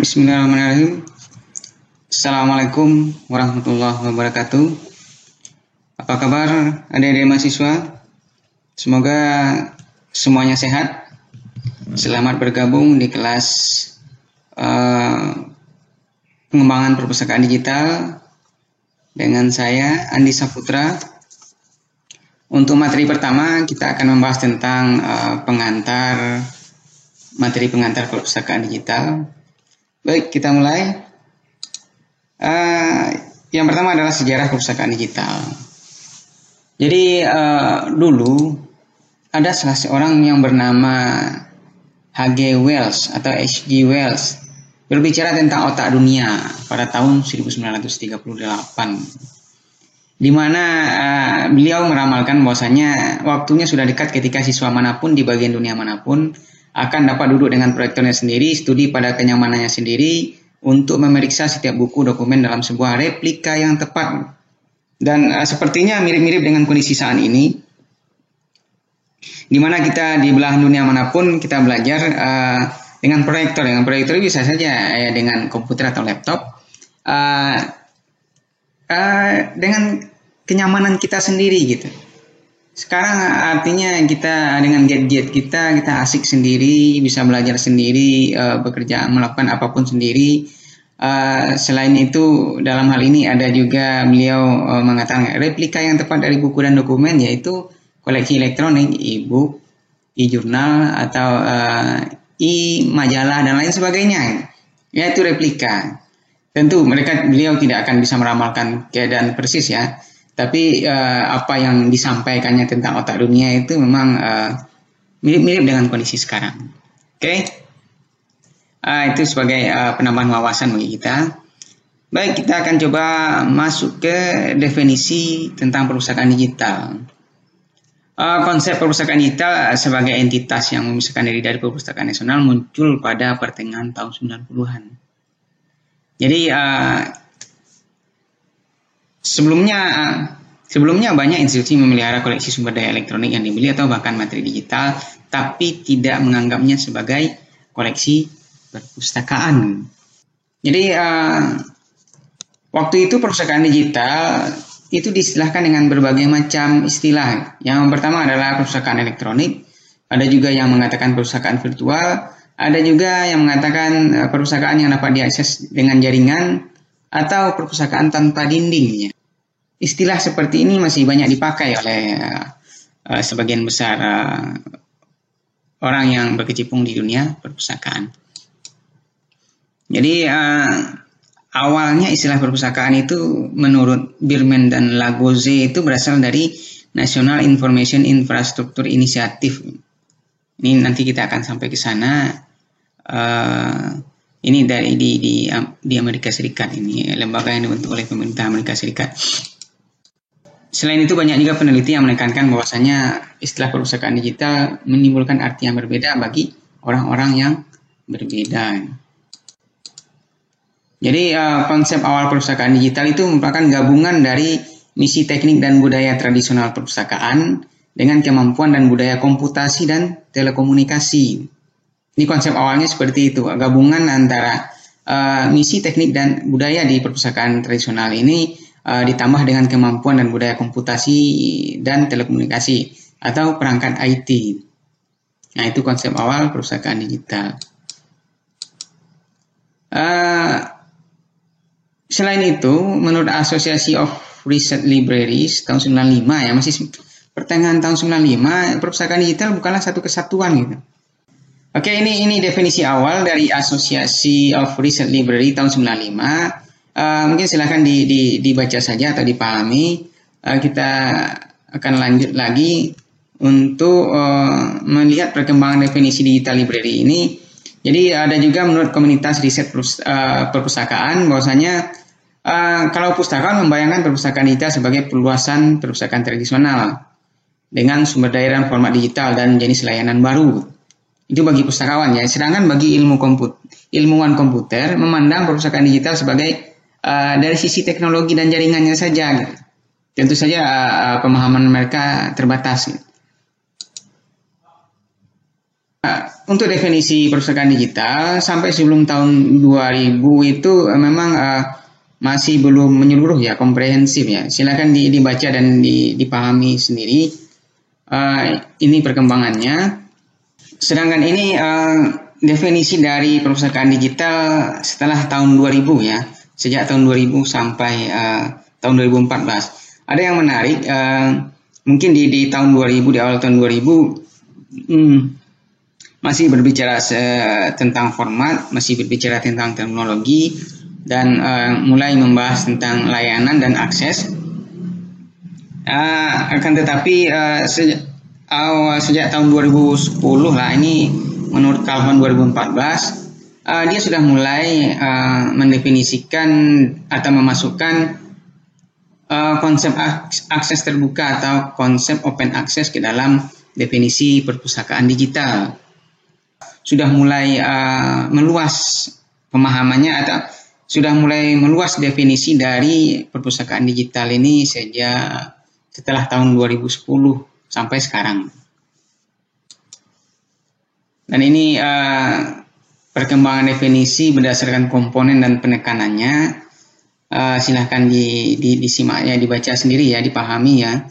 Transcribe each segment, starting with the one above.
Bismillahirrahmanirrahim. Assalamualaikum warahmatullahi wabarakatuh. Apa kabar adik-adik mahasiswa? Semoga semuanya sehat. Selamat bergabung di kelas pengembangan perpustakaan digital dengan saya Andi Saputra. Untuk materi pertama kita akan membahas tentang materi pengantar perpustakaan digital. Baik, kita mulai. Yang pertama adalah sejarah perpustakaan digital. Jadi dulu ada salah seorang yang bernama H.G. Wells atau H.G. Wells berbicara tentang otak dunia pada tahun 1938, di mana beliau meramalkan bahwasanya waktunya sudah dekat ketika siswa manapun di bagian dunia manapun akan dapat duduk dengan proyektornya sendiri, studi pada kenyamanannya sendiri, untuk memeriksa setiap buku dokumen dalam sebuah replika yang tepat. Dan sepertinya mirip-mirip dengan kondisi saat ini, di mana kita di belahan dunia manapun kita belajar dengan proyektor. Dengan proyektor bisa saja dengan komputer atau laptop, dengan kenyamanan kita sendiri gitu. Sekarang artinya kita dengan gadget kita asik sendiri, bisa belajar sendiri, bekerja, melakukan apapun sendiri. Selain itu, dalam hal ini ada juga beliau mengatakan replika yang tepat dari buku dan dokumen, yaitu koleksi elektronik, e-book, e-jurnal, atau e-majalah dan lain sebagainya, yaitu replika. Tentu beliau tidak akan bisa meramalkan keadaan persis ya. Tapi apa yang disampaikannya tentang otak dunia itu memang mirip-mirip dengan kondisi sekarang. Oke? Itu sebagai penambahan wawasan bagi kita. Baik, kita akan coba masuk ke definisi tentang perpustakaan digital. Konsep perpustakaan digital sebagai entitas yang memisahkan diri dari perpustakaan nasional muncul pada pertengahan tahun 90-an. Jadi Sebelumnya banyak institusi memelihara koleksi sumber daya elektronik yang dibeli atau bahkan materi digital, tapi tidak menganggapnya sebagai koleksi perpustakaan. Jadi waktu itu perpustakaan digital itu diistilahkan dengan berbagai macam istilah. Yang pertama adalah perpustakaan elektronik, ada juga yang mengatakan perpustakaan virtual, ada juga yang mengatakan perpustakaan yang dapat diakses dengan jaringan, atau perpustakaan tanpa dindingnya. Istilah seperti ini masih banyak dipakai oleh sebagian besar orang yang berkecimpung di dunia perpustakaan. Jadi awalnya istilah perpustakaan itu menurut Birman dan Lagasse itu berasal dari National Information Infrastructure Initiative. Ini nanti kita akan sampai ke sana. Ini dari di Amerika Serikat, ini lembaga yang dibentuk oleh pemerintah Amerika Serikat. Selain itu banyak juga peneliti yang menekankan bahwasanya istilah perpustakaan digital menimbulkan arti yang berbeda bagi orang-orang yang berbeda. Jadi konsep awal perpustakaan digital itu merupakan gabungan dari misi teknik dan budaya tradisional perpustakaan dengan kemampuan dan budaya komputasi dan telekomunikasi. Ini konsep awalnya seperti itu, gabungan antara misi teknik dan budaya di perpustakaan tradisional ini ditambah dengan kemampuan dan budaya komputasi dan telekomunikasi atau perangkat IT. Nah, itu konsep awal perpustakaan digital. Selain itu, menurut Association of Research Libraries tahun 95 ya, masih pertengahan tahun 95, perpustakaan digital bukanlah satu kesatuan gitu. Oke, ini definisi awal dari Association of Research Library tahun 95. Mungkin silahkan dibaca saja atau dipahami. Kita akan lanjut lagi untuk melihat perkembangan definisi digital library ini. Jadi ada juga menurut komunitas riset perpustakaan bahwasanya kalau perpustakaan membayangkan perpustakaan digital sebagai perluasan perpustakaan tradisional dengan sumber daya dan format digital dan jenis layanan baru. Itu bagi pustakawan ya. Sedangkan bagi ilmuwan komputer memandang perpustakaan digital sebagai dari sisi teknologi dan jaringannya saja. Gitu. Tentu saja pemahaman mereka terbatas. Gitu. Untuk definisi perpustakaan digital sampai sebelum tahun 2000 itu memang masih belum menyeluruh ya, komprehensif ya. Silakan dibaca dan dipahami sendiri. Ini perkembangannya. Sedangkan ini definisi dari perpustakaan digital setelah tahun 2000 ya, sejak tahun 2000 sampai tahun 2014. Ada yang menarik, mungkin di tahun 2000, di awal tahun 2000 masih berbicara tentang format, masih berbicara tentang teknologi, dan mulai membahas tentang layanan dan akses. Akan tetapi sejak tahun 2010 lah, ini menurut Calhoun 2014, dia sudah mulai mendefinisikan atau memasukkan konsep akses terbuka atau konsep open access ke dalam definisi perpustakaan digital. Sudah mulai meluas pemahamannya atau sudah mulai meluas definisi dari perpustakaan digital ini sejak setelah tahun 2010 sampai sekarang. Dan ini perkembangan definisi berdasarkan komponen dan penekanannya. Silahkan disimaknya, dibaca sendiri ya, dipahami ya.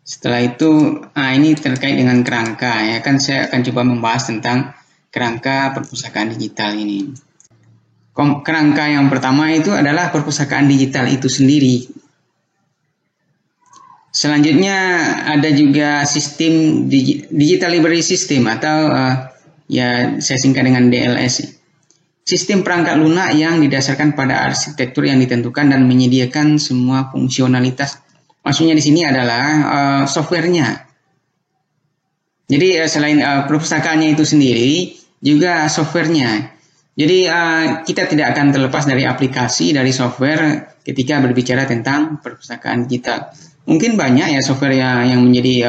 Setelah itu, ini terkait dengan kerangka ya, kan saya akan coba membahas tentang kerangka perpustakaan digital ini. Kerangka yang pertama itu adalah perpustakaan digital itu sendiri. Selanjutnya ada juga sistem digital library system atau ya saya singkat dengan DLS. Sistem perangkat lunak yang didasarkan pada arsitektur yang ditentukan dan menyediakan semua fungsionalitas. Maksudnya di sini adalah softwarenya. Jadi selain perpustakaannya itu sendiri, juga softwarenya. Jadi kita tidak akan terlepas dari aplikasi, dari software ketika berbicara tentang perpustakaan digital. Mungkin banyak ya software yang menjadi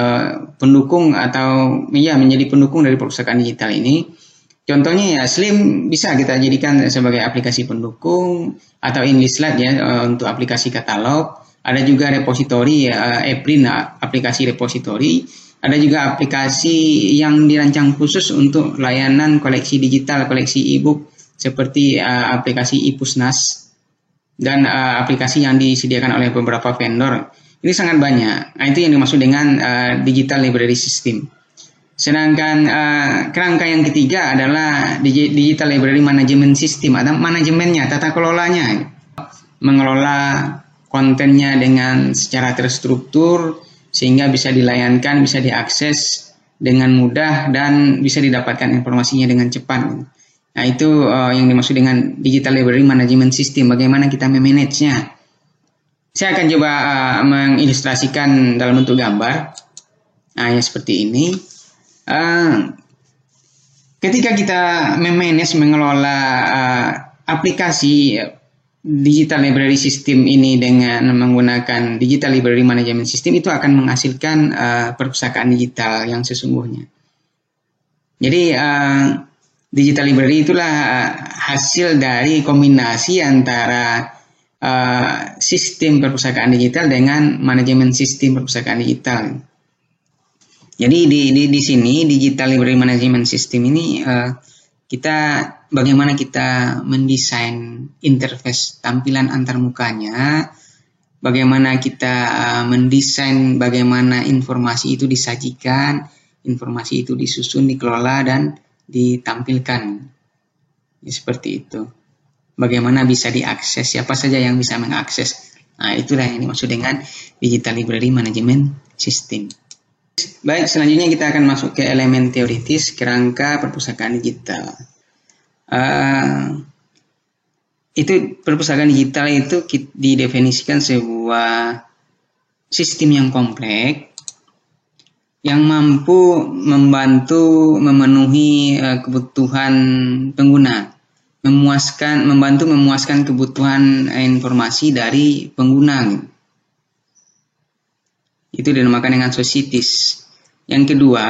pendukung atau ya menjadi pendukung dari perpustakaan digital ini. Contohnya ya Slim bisa kita jadikan sebagai aplikasi pendukung, atau Enlistlat ya untuk aplikasi katalog. Ada juga repository Eprin, aplikasi repository. Ada juga aplikasi yang dirancang khusus untuk layanan koleksi digital, koleksi e-book seperti aplikasi iPusnas dan aplikasi yang disediakan oleh beberapa vendor. Ini sangat banyak. Nah, itu yang dimaksud dengan digital library system. Sedangkan kerangka yang ketiga adalah digital library management system atau manajemennya, tata kelolanya, mengelola kontennya dengan secara terstruktur sehingga bisa dilayankan, bisa diakses dengan mudah dan bisa didapatkan informasinya dengan cepat. Nah, itu yang dimaksud dengan digital library management system, bagaimana kita memanagenya. Saya akan coba mengilustrasikan dalam bentuk gambar. Nah, ya seperti ini. Ketika kita mengelola aplikasi digital library system ini dengan menggunakan digital library management system, itu akan menghasilkan perpustakaan digital yang sesungguhnya. Jadi digital library itulah hasil dari kombinasi antara sistem perpustakaan digital dengan manajemen sistem perpustakaan digital. Jadi di sini digital library management system ini bagaimana kita mendesain interface tampilan antarmukanya, bagaimana kita mendesain bagaimana informasi itu disajikan, informasi itu disusun, dikelola dan ditampilkan. Ya, seperti itu. Bagaimana bisa diakses, siapa saja yang bisa mengakses. Nah, itulah yang dimaksud dengan digital library management system. Baik, selanjutnya kita akan masuk ke elemen teoritis kerangka perpustakaan digital. Itu perpustakaan digital itu didefinisikan sebuah sistem yang kompleks yang mampu membantu memenuhi kebutuhan pengguna, membantu memuaskan kebutuhan informasi dari pengguna. Itu dinamakan dengan societies. Yang kedua,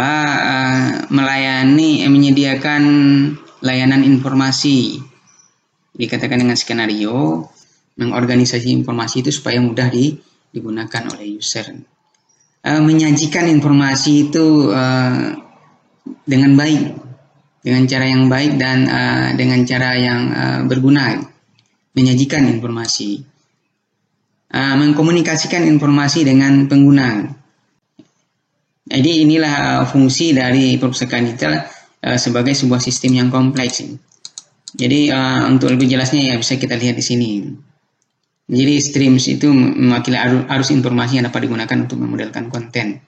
menyediakan layanan informasi. Dikatakan dengan skenario, mengorganisasi informasi itu supaya mudah digunakan oleh user. Menyajikan informasi itu dengan baik, dengan cara yang baik dan dengan cara yang berguna, menyajikan informasi, mengkomunikasikan informasi dengan pengguna. Jadi inilah fungsi dari perpustakaan digital sebagai sebuah sistem yang kompleks. Jadi untuk lebih jelasnya ya bisa kita lihat di sini. Jadi streams itu mewakili arus informasi yang dapat digunakan untuk memodelkan konten.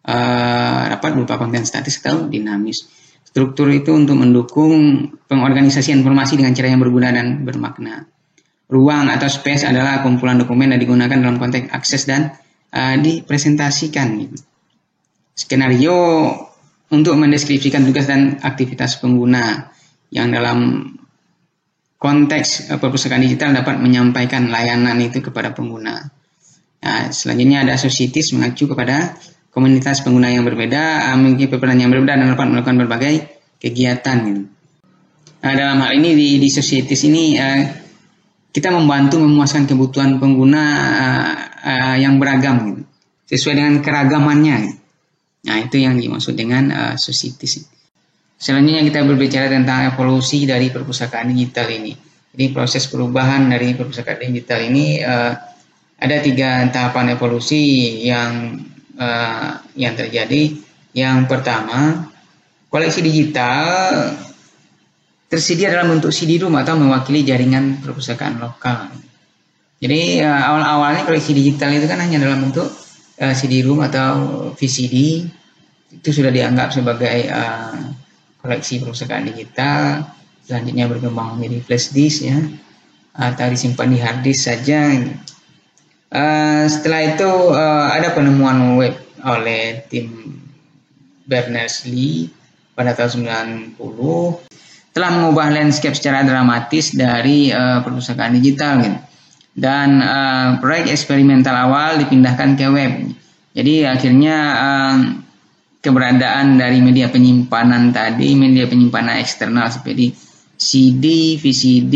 Dapat berupa konten statis atau dinamis. Struktur itu untuk mendukung pengorganisasian informasi dengan cara yang berguna dan bermakna. Ruang atau space adalah kumpulan dokumen yang digunakan dalam konteks akses dan dipresentasikan. Skenario untuk mendeskripsikan tugas dan aktivitas pengguna yang dalam konteks perpustakaan digital dapat menyampaikan layanan itu kepada pengguna. Nah, selanjutnya ada societies mengacu kepada komunitas pengguna yang berbeda, memiliki peran yang berbeda dan dapat melakukan berbagai kegiatan. Nah, dalam hal ini di societies ini kita membantu memuaskan kebutuhan pengguna yang beragam, sesuai dengan keragamannya. Nah, itu yang dimaksud dengan societies. Selanjutnya kita berbicara tentang evolusi dari perpustakaan digital ini. Jadi proses perubahan dari perpustakaan digital ini ada 3 tahapan evolusi yang terjadi. Yang pertama, koleksi digital tersedia dalam bentuk CD-ROM atau mewakili jaringan perpustakaan lokal. Jadi awal-awalnya koleksi digital itu kan hanya dalam bentuk CD-ROM atau VCD. Itu sudah dianggap sebagai koleksi perpustakaan digital. Selanjutnya berkembang menjadi flash disk ya, atau disimpan di hard disk saja. Setelah itu ada penemuan web oleh tim Berners-Lee pada tahun 90 telah mengubah landscape secara dramatis dari perpustakaan digital gitu. Dan proyek eksperimental awal dipindahkan ke web. Jadi akhirnya keberadaan dari media penyimpanan tadi, media penyimpanan eksternal seperti CD, VCD,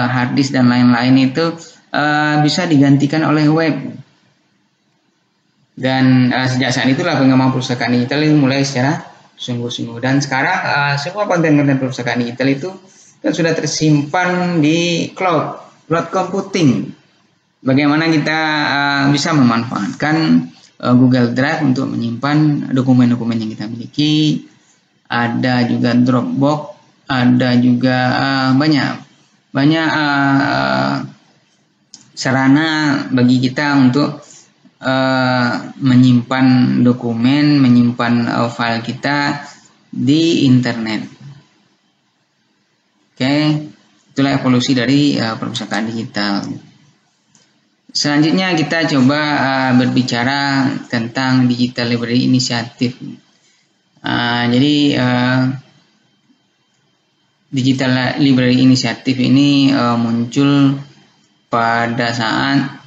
hard disk dan lain-lain itu bisa digantikan oleh web. Dan sejak saat itulah pengembangan perpustakaan digital itu mulai secara sungguh-sungguh. Dan sekarang semua konten-konten perpustakaan digital itu kan sudah tersimpan di cloud computing. Bagaimana kita bisa memanfaatkan Google Drive untuk menyimpan dokumen-dokumen yang kita miliki. Ada juga Dropbox, ada juga banyak sarana bagi kita untuk menyimpan dokumen, menyimpan file kita di internet. Oke, itulah evolusi dari perpustakaan digital. Selanjutnya kita coba berbicara tentang Digital Library Initiative. Jadi Digital Library Initiative ini muncul pada saat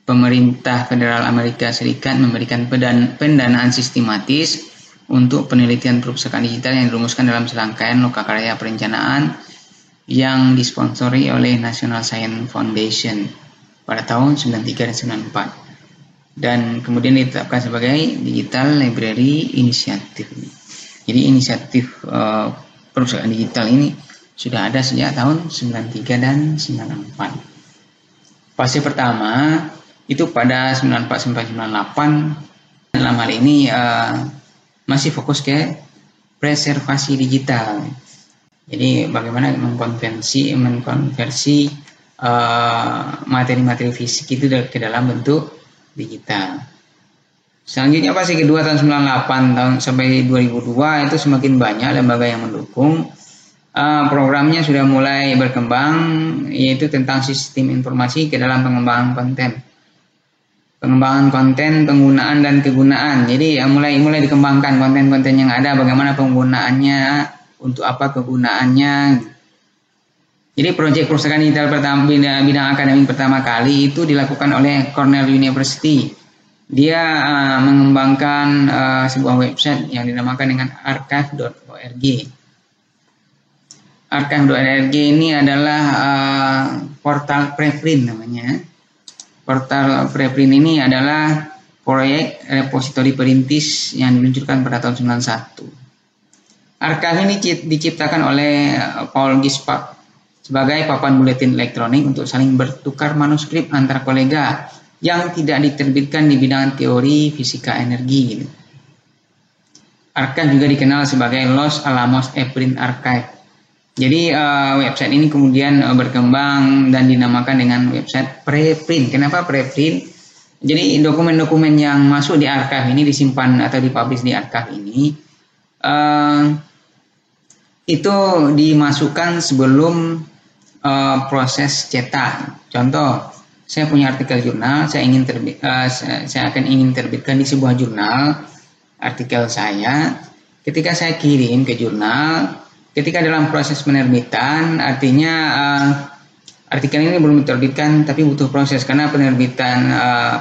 pemerintah federal Amerika Serikat memberikan pendanaan sistematis untuk penelitian perpustakaan digital yang dirumuskan dalam serangkaian lokakarya perencanaan yang disponsori oleh National Science Foundation pada tahun 93 dan 94, dan kemudian ditetapkan sebagai Digital Library Initiative. Jadi inisiatif perpustakaan digital ini sudah ada sejak tahun 93 dan 94. Fase pertama itu pada 94 sampai 98. Dalam hal ini masih fokus ke preservasi digital. Jadi bagaimana mengkonversi materi-materi fisik itu ke dalam bentuk digital. Selanjutnya fase kedua tahun 98 sampai 2002 itu semakin banyak lembaga yang mendukung. Programnya sudah mulai berkembang, yaitu tentang sistem informasi ke dalam pengembangan konten, penggunaan dan kegunaan. Jadi mulai dikembangkan konten-konten yang ada, bagaimana penggunaannya, untuk apa kegunaannya. Jadi proyek perpustakaan digital pertama, bidang akademik pertama kali itu dilakukan oleh Cornell University. Dia mengembangkan sebuah website yang dinamakan dengan archive.org. Archive.org ini adalah portal preprint namanya. Portal preprint ini adalah proyek repositori perintis yang diluncurkan pada tahun 91. Archive ini diciptakan oleh Paul Gispard sebagai papan buletin elektronik untuk saling bertukar manuskrip antar kolega yang tidak diterbitkan di bidang teori fisika energi. Archive juga dikenal sebagai Los Alamos ePrint Archive. Jadi website ini kemudian berkembang dan dinamakan dengan website preprint. Kenapa preprint? Jadi dokumen-dokumen yang masuk di archive ini disimpan atau dipublish di archive ini itu dimasukkan sebelum proses cetak. Contoh, saya punya artikel jurnal, saya akan ingin terbitkan di sebuah jurnal artikel saya. Ketika saya kirim ke jurnal, ketika dalam proses penerbitan, artinya artikel ini belum diterbitkan, tapi butuh proses karena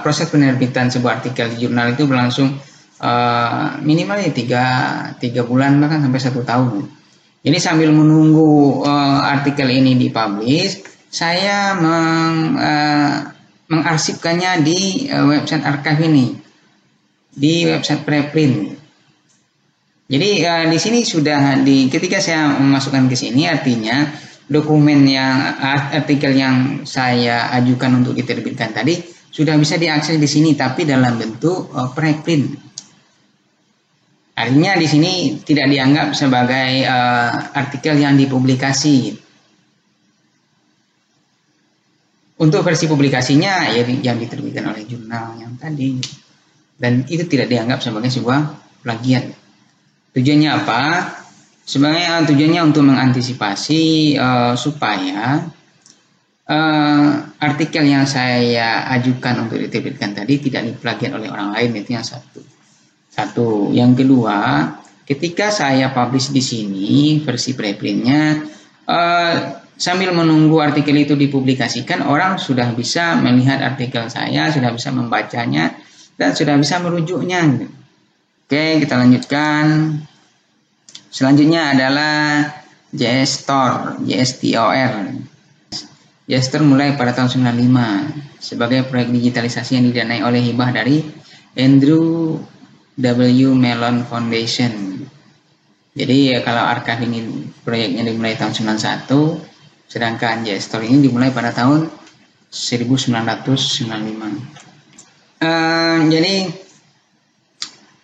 proses penerbitan sebuah artikel di jurnal itu berlangsung minimal ya 3 bulan bahkan sampai 1 tahun. Jadi sambil menunggu artikel ini dipublish, saya mengarsipkannya di website archive ini, di website preprint. Jadi di sini ketika saya memasukkan ke sini, artinya dokumen artikel yang saya ajukan untuk diterbitkan tadi sudah bisa diakses di sini, tapi dalam bentuk preprint. Artinya di sini tidak dianggap sebagai artikel yang dipublikasi. Untuk versi publikasinya ya yang diterbitkan oleh jurnal yang tadi, dan itu tidak dianggap sebagai sebuah plagiat. Tujuannya apa? Sebenarnya tujuannya untuk mengantisipasi supaya artikel yang saya ajukan untuk diterbitkan tadi tidak diplagiat oleh orang lain, itu yang satu. Yang kedua, ketika saya publish di sini versi preprintnya, sambil menunggu artikel itu dipublikasikan, orang sudah bisa melihat artikel saya, sudah bisa membacanya, dan sudah bisa merujuknya. Oke, kita lanjutkan. Selanjutnya adalah JSTOR. JSTOR mulai pada tahun 95 sebagai proyek digitalisasi yang didanai oleh hibah dari Andrew W. Mellon Foundation. Jadi kalau archive ini proyeknya dimulai tahun 91, sedangkan JSTOR ini dimulai pada tahun 1995. Jadi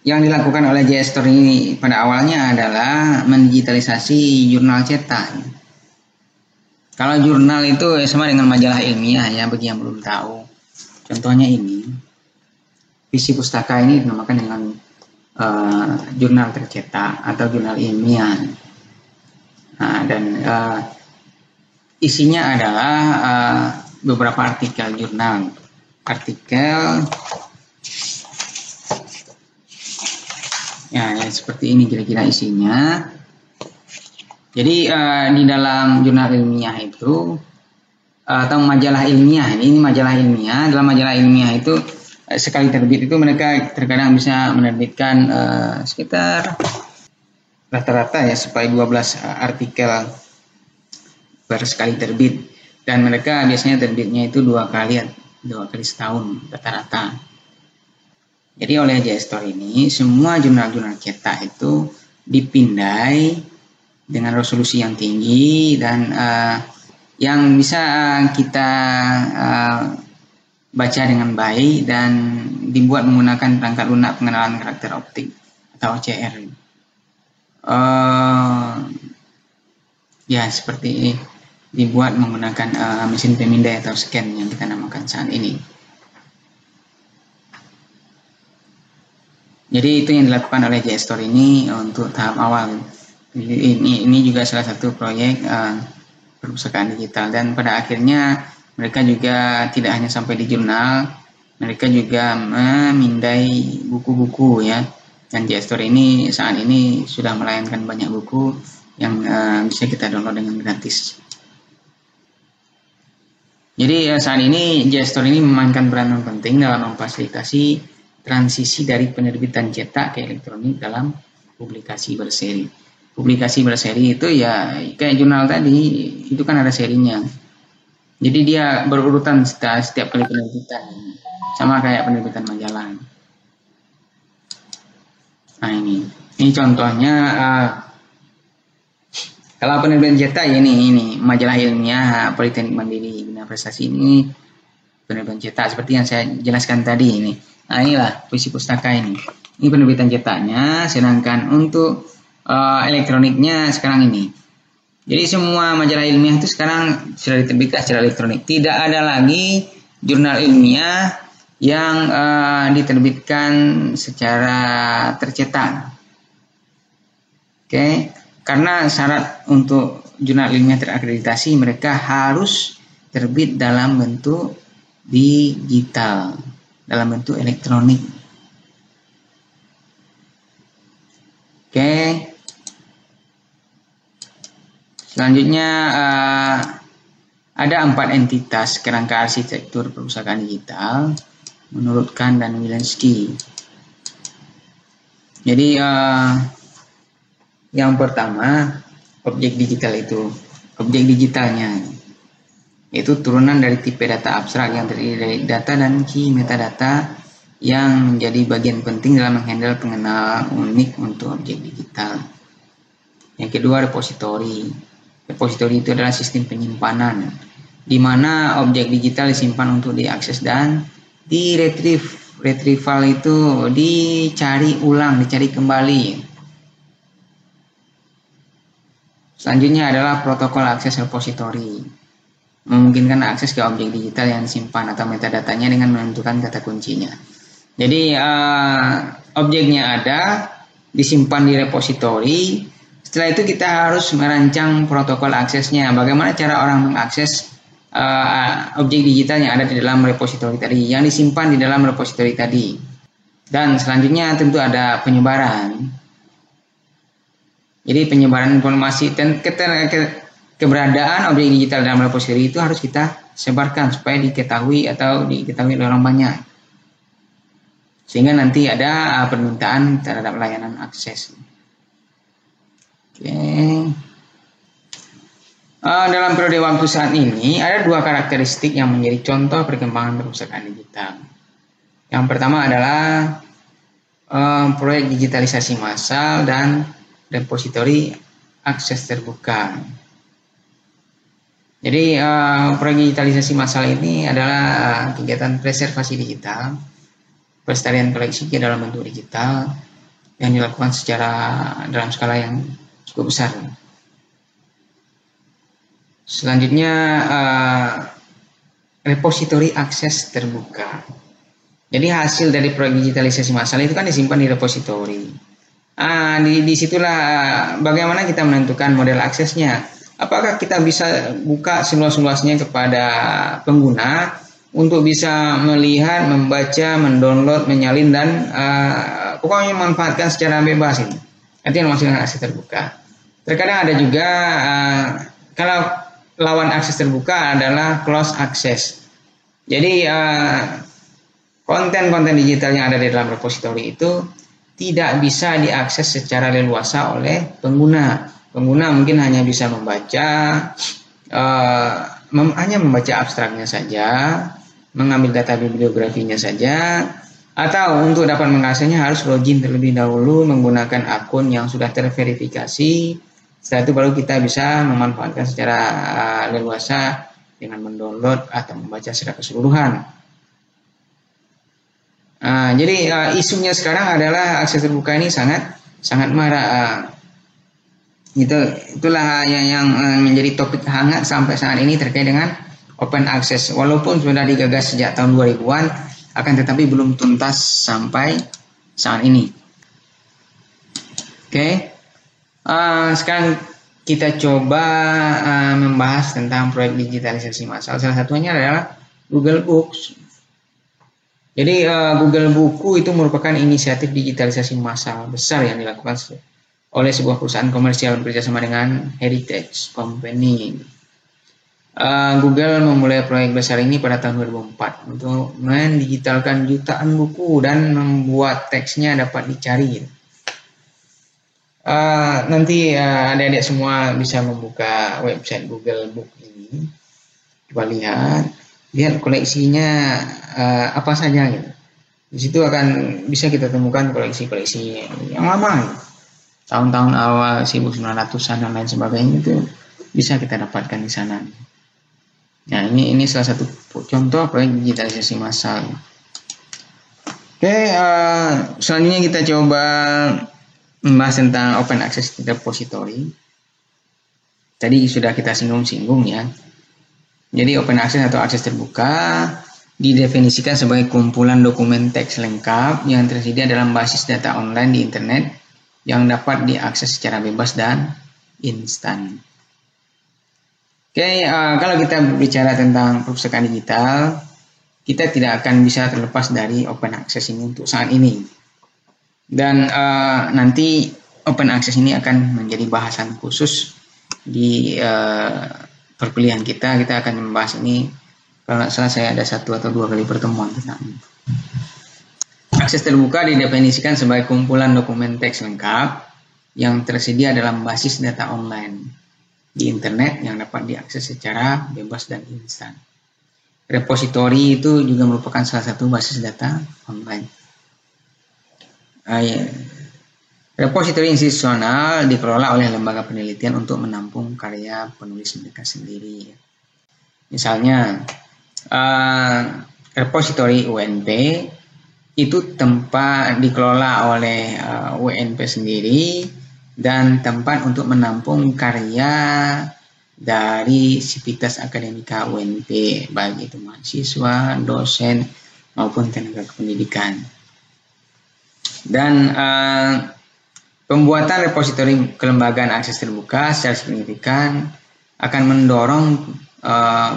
yang dilakukan oleh JSTOR ini pada awalnya adalah mendigitalisasi jurnal cetak. Kalau jurnal itu sama dengan majalah ilmiah ya, bagi yang belum tahu. Contohnya ini, visi pustaka ini dinamakan dengan jurnal tercetak atau jurnal ilmiah. Nah, dan isinya adalah beberapa artikel jurnal. Ya, seperti ini kira-kira isinya. Jadi di dalam jurnal ilmiah itu atau majalah ilmiah, ini majalah ilmiah. Dalam majalah ilmiah itu sekali terbit itu mereka terkadang bisa menerbitkan sekitar rata-rata ya sampai 12 artikel per sekali terbit, dan mereka biasanya terbitnya itu 2 kali setahun rata-rata. Jadi oleh JSTOR ini semua jurnal-jurnal cetak itu dipindai dengan resolusi yang tinggi dan yang bisa kita baca dengan baik dan dibuat menggunakan perangkat lunak pengenalan karakter optik atau OCR. Ya seperti dibuat menggunakan mesin pemindai atau scan yang kita namakan saat ini. Jadi itu yang dilakukan oleh JSTOR ini untuk tahap awal. Ini juga salah satu proyek perpustakaan digital, dan pada akhirnya mereka juga tidak hanya sampai di jurnal, mereka juga memindai buku-buku ya. Dan JSTOR ini saat ini sudah melayangkan banyak buku yang bisa kita download dengan gratis. Jadi saat ini JSTOR ini memainkan peranan penting dalam memfasilitasi transisi dari penerbitan cetak ke elektronik dalam publikasi berseri. Publikasi berseri itu ya kayak jurnal tadi, itu kan ada serinya. Jadi dia berurutan setiap kali penerbitan, sama kayak penerbitan majalah. Nah ini contohnya. Kalau penerbitan cetak ya ini majalah ilmiah Politeknik Mandiri Bina Prestasi ini penerbitan cetak seperti yang saya jelaskan tadi ini. Nah inilah puisi pustaka ini. Ini penerbitan cetaknya, sedangkan untuk elektroniknya sekarang ini. Jadi semua majalah ilmiah itu sekarang sudah diterbitkan secara elektronik. Tidak ada lagi jurnal ilmiah yang diterbitkan secara tercetak. Oke, karena syarat untuk jurnal ilmiah terakreditasi mereka harus terbit dalam bentuk digital, dalam bentuk elektronik. Oke. Selanjutnya ada 4 entitas kerangka arsitektur perpustakaan digital menurut Kahn dan Wilensky. Jadi yang pertama objek digital itu, objek digitalnya itu turunan dari tipe data abstrak yang terdiri dari data dan key metadata yang menjadi bagian penting dalam menghandle pengenalan unik untuk objek digital. Yang kedua repository. Repository itu adalah sistem penyimpanan di mana objek digital disimpan untuk diakses dan di-retrieve. Retrieval itu dicari ulang, dicari kembali. Selanjutnya adalah protokol akses repository. Memungkinkan akses ke objek digital yang disimpan atau metadatanya dengan menentukan kata kuncinya. Jadi objeknya ada, disimpan di repository. Setelah itu kita harus merancang protokol aksesnya. Bagaimana cara orang mengakses objek digital yang ada di dalam repository tadi, yang disimpan di dalam repository tadi. Dan selanjutnya tentu ada penyebaran. Jadi penyebaran informasi dan keberadaan objek digital dalam repository itu harus kita sebarkan supaya diketahui atau diketahui oleh orang banyak. Sehingga nanti ada permintaan terhadap layanan akses. Oke. Dalam periode waktu saat ini ada 2 karakteristik yang menjadi contoh perkembangan perpustakaan digital. Yang pertama adalah proyek digitalisasi massal dan repository akses terbuka. Jadi proyek digitalisasi massal ini adalah kegiatan preservasi digital, pelestarian koleksi dalam bentuk digital yang dilakukan secara dalam skala yang cukup besar. Selanjutnya repository akses terbuka. Jadi hasil dari proyek digitalisasi massal itu kan disimpan di repository. Disitulah bagaimana kita menentukan model aksesnya. Apakah kita bisa buka seluas-luasnya kepada pengguna untuk bisa melihat, membaca, mendownload, menyalin dan pokoknya memanfaatkan secara bebas ini. Itu yang maksudnya akses terbuka. Terkadang ada juga kalau lawan akses terbuka adalah closed access. Jadi konten-konten digital yang ada di dalam repository itu tidak bisa diakses secara leluasa oleh pengguna. Pengguna mungkin hanya bisa membaca, hanya membaca abstraknya saja, mengambil data bibliografinya saja, atau untuk dapat mengaksesnya harus login terlebih dahulu menggunakan akun yang sudah terverifikasi. Setelah itu baru kita bisa memanfaatkan secara leluasa dengan mendownload atau membaca secara keseluruhan. Jadi isunya sekarang adalah akses terbuka ini sangat marak. Itulah yang menjadi topik hangat sampai saat ini terkait dengan open access. Walaupun sudah digagas sejak tahun 2000-an, akan tetapi belum tuntas sampai saat ini. Oke. Sekarang kita coba membahas tentang proyek digitalisasi massal. Salah satunya adalah Google Books. Jadi Google Buku itu merupakan inisiatif digitalisasi massal besar yang dilakukan oleh sebuah perusahaan komersial bekerjasama dengan Heritage Company. Google memulai proyek besar ini pada tahun 2004 untuk mendigitalkan jutaan buku dan membuat teksnya dapat dicari. Nanti adik-adik semua bisa membuka website Google Book ini. Coba lihat koleksinya apa saja gitu. Di situ akan bisa kita temukan koleksi-koleksi yang lama, tahun-tahun awal 1900-an dan lain sebagainya, itu bisa kita dapatkan di sana. Nah, ini salah satu contoh proyek digitalisasi massal. Oke, selanjutnya kita coba membahas tentang open access repository. Tadi sudah kita singgung ya. Jadi open access atau akses terbuka didefinisikan sebagai kumpulan dokumen teks lengkap yang tersedia dalam basis data online di internet yang dapat diakses secara bebas dan instan. Oke, kalau kita bicara tentang perpustakaan digital, kita tidak akan bisa terlepas dari open access ini untuk saat ini. Dan nanti open access ini akan menjadi bahasan khusus di perkuliahan kita akan membahas ini. Kalau nggak salah saya ada 1 atau 2 kali pertemuan tentang ini. Akses terbuka didefinisikan sebagai kumpulan dokumen teks lengkap yang tersedia dalam basis data online di internet yang dapat diakses secara bebas dan instan. Repository itu juga merupakan salah satu basis data online. Repository institusional dikelola oleh lembaga penelitian untuk menampung karya penulis mereka sendiri. Misalnya, repository UNP itu tempat dikelola oleh UNP sendiri dan tempat untuk menampung karya dari sivitas akademika UNP, baik itu mahasiswa, dosen, maupun tenaga pendidikan. Dan pembuatan repositori kelembagaan akses terbuka secara signifikan akan mendorong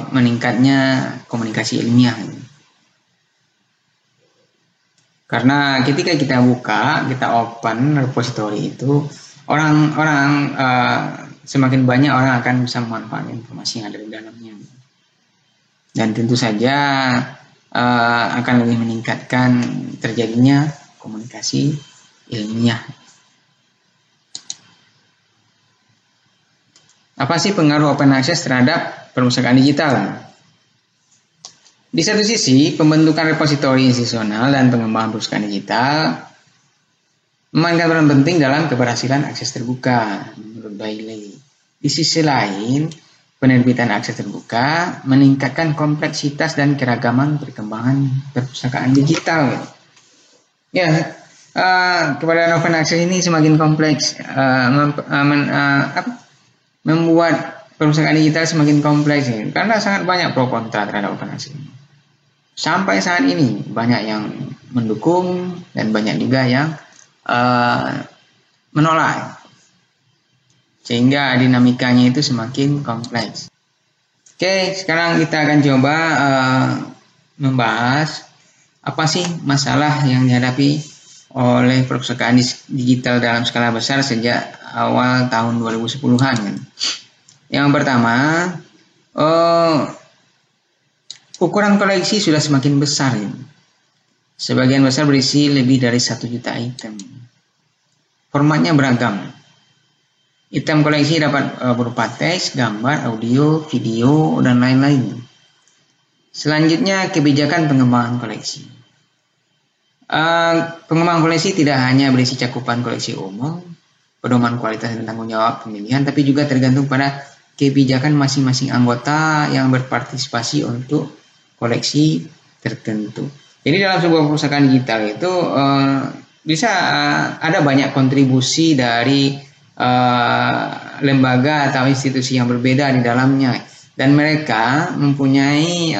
meningkatnya komunikasi ilmiah. Karena ketika kita buka, kita open repositori itu, orang-orang semakin banyak orang akan bisa memanfaatkan informasi yang ada di dalamnya. Dan tentu saja akan lebih meningkatkan terjadinya komunikasi ilmiah. Apa sih pengaruh open access terhadap perpustakaan digital? Di satu sisi, pembentukan repositori institusional dan pengembangan perpustakaan digital memainkan peran penting dalam keberhasilan akses terbuka, menurut Bailey. Di sisi lain, penerbitan akses terbuka meningkatkan kompleksitas dan keragaman perkembangan perpustakaan digital. Ya, keberadaan open access ini semakin kompleks, membuat perpustakaan digital semakin kompleks ya, karena sangat banyak pro kontra terhadap open access ini. Sampai saat ini banyak yang mendukung dan banyak juga yang menolak, sehingga dinamikanya itu semakin kompleks. Oke, sekarang kita akan coba membahas apa sih masalah yang dihadapi oleh perpustakaan digital dalam skala besar sejak awal tahun 2010-an. Yang pertama, ukuran koleksi sudah semakin besar. Sebagian besar berisi lebih dari 1 juta item. Formatnya beragam. Item koleksi dapat berupa teks, gambar, audio, video, dan lain-lain. Selanjutnya, kebijakan pengembangan koleksi. Pengembangan koleksi tidak hanya berisi cakupan koleksi umum, pedoman kualitas dan tanggung jawab pemilihan, tapi juga tergantung pada kebijakan masing-masing anggota yang berpartisipasi untuk koleksi tertentu. Jadi dalam sebuah perpustakaan digital itu bisa ada banyak kontribusi dari lembaga atau institusi yang berbeda di dalamnya, dan mereka mempunyai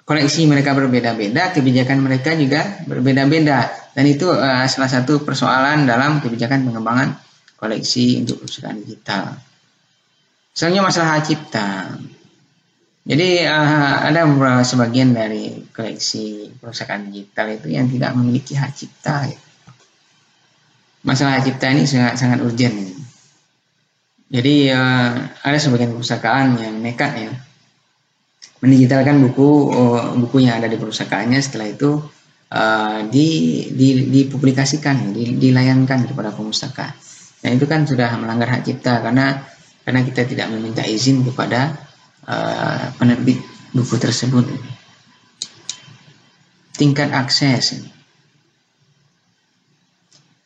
koleksi mereka berbeda-beda, kebijakan mereka juga berbeda-beda, dan itu salah satu persoalan dalam kebijakan pengembangan koleksi untuk perpustakaan digital. Misalnya masalah hak cipta. Jadi ada beberapa sebagian dari koleksi perpustakaan digital itu yang tidak memiliki hak cipta. Masalah hak cipta ini sangat urgent. Jadi ada sebagian perpustakaan yang nekat ya mendigitalkan buku yang ada di perpustakaannya, setelah itu dipublikasikan, dilayankan kepada pemustaka. Nah, itu kan sudah melanggar hak cipta karena kita tidak meminta izin kepada penerbit buku tersebut. tingkat akses.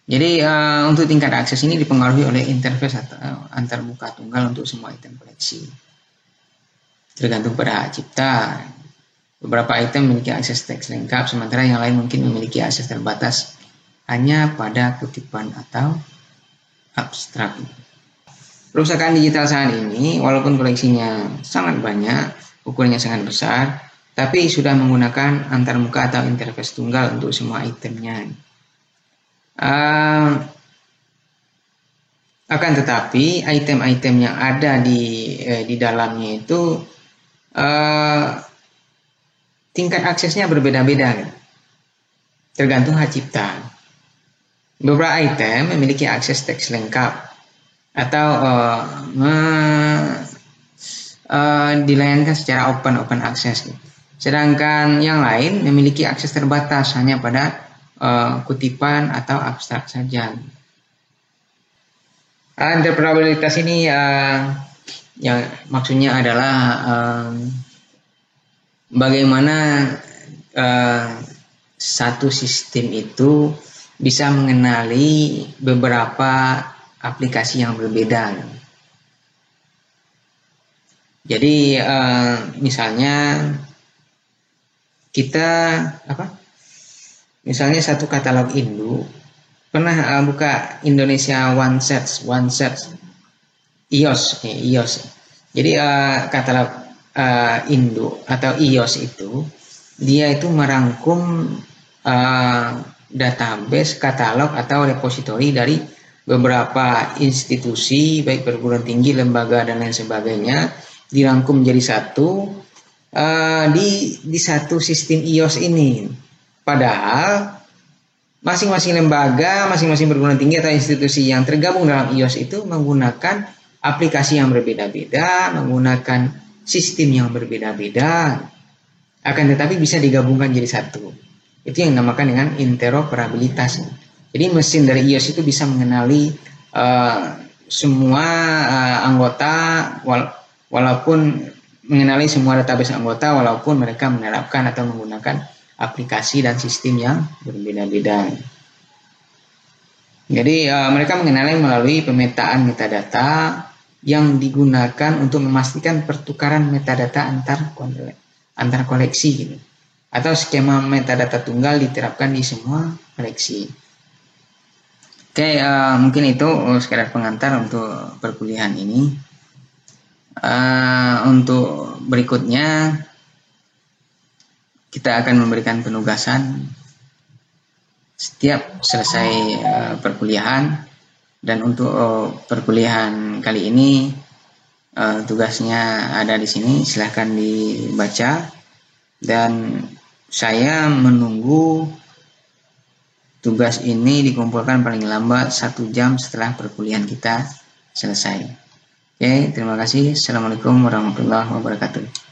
Jadi untuk tingkat akses ini dipengaruhi oleh interface atau antarmuka tunggal untuk semua item koleksi. Tergantung pada hak cipta. Beberapa item memiliki akses teks lengkap, sementara yang lain mungkin memiliki akses terbatas hanya pada kutipan atau abstrak. Perpustakaan digital saat ini, walaupun koleksinya sangat banyak, ukurannya sangat besar, tapi sudah menggunakan antarmuka atau interface tunggal untuk semua itemnya. Akan tetapi item-item yang ada di dalamnya itu tingkat aksesnya berbeda-beda, tergantung hak cipta. Beberapa item memiliki akses teks lengkap atau dilayangkan secara open access, sedangkan yang lain memiliki akses terbatas hanya pada kutipan atau abstrak saja. Interoperabilitas ini yang maksudnya adalah bagaimana satu sistem itu bisa mengenali beberapa aplikasi yang berbeda. Jadi misalnya kita misalnya satu katalog Indo, pernah buka Indonesia One Search iOS. Jadi katalog Indo atau iOS itu dia itu merangkum database, katalog atau repositori dari beberapa institusi baik perguruan tinggi, lembaga dan lain sebagainya, dirangkum menjadi satu di satu sistem iOS ini. Padahal masing-masing lembaga, masing-masing perguruan tinggi atau institusi yang tergabung dalam iOS itu menggunakan aplikasi yang berbeda-beda, menggunakan sistem yang berbeda-beda, akan tetapi bisa digabungkan jadi satu. Itu yang dinamakan dengan interoperabilitas. Jadi mesin dari iOS itu bisa mengenali semua anggota, walaupun mengenali semua database anggota, walaupun mereka menerapkan atau menggunakan aplikasi dan sistem yang berbeda-beda. Jadi mereka mengenali melalui pemetaan metadata yang digunakan untuk memastikan pertukaran metadata antar koleksi gitu. Atau skema metadata tunggal diterapkan di semua koleksi. Oke, mungkin itu sekedar pengantar untuk perkuliahan ini. Untuk berikutnya kita akan memberikan penugasan setiap selesai perkuliahan, dan untuk perkuliahan kali ini tugasnya ada di sini, silahkan dibaca, dan saya menunggu tugas ini dikumpulkan paling lambat 1 jam setelah perkuliahan kita selesai. Oke, terima kasih. Assalamualaikum warahmatullahi wabarakatuh.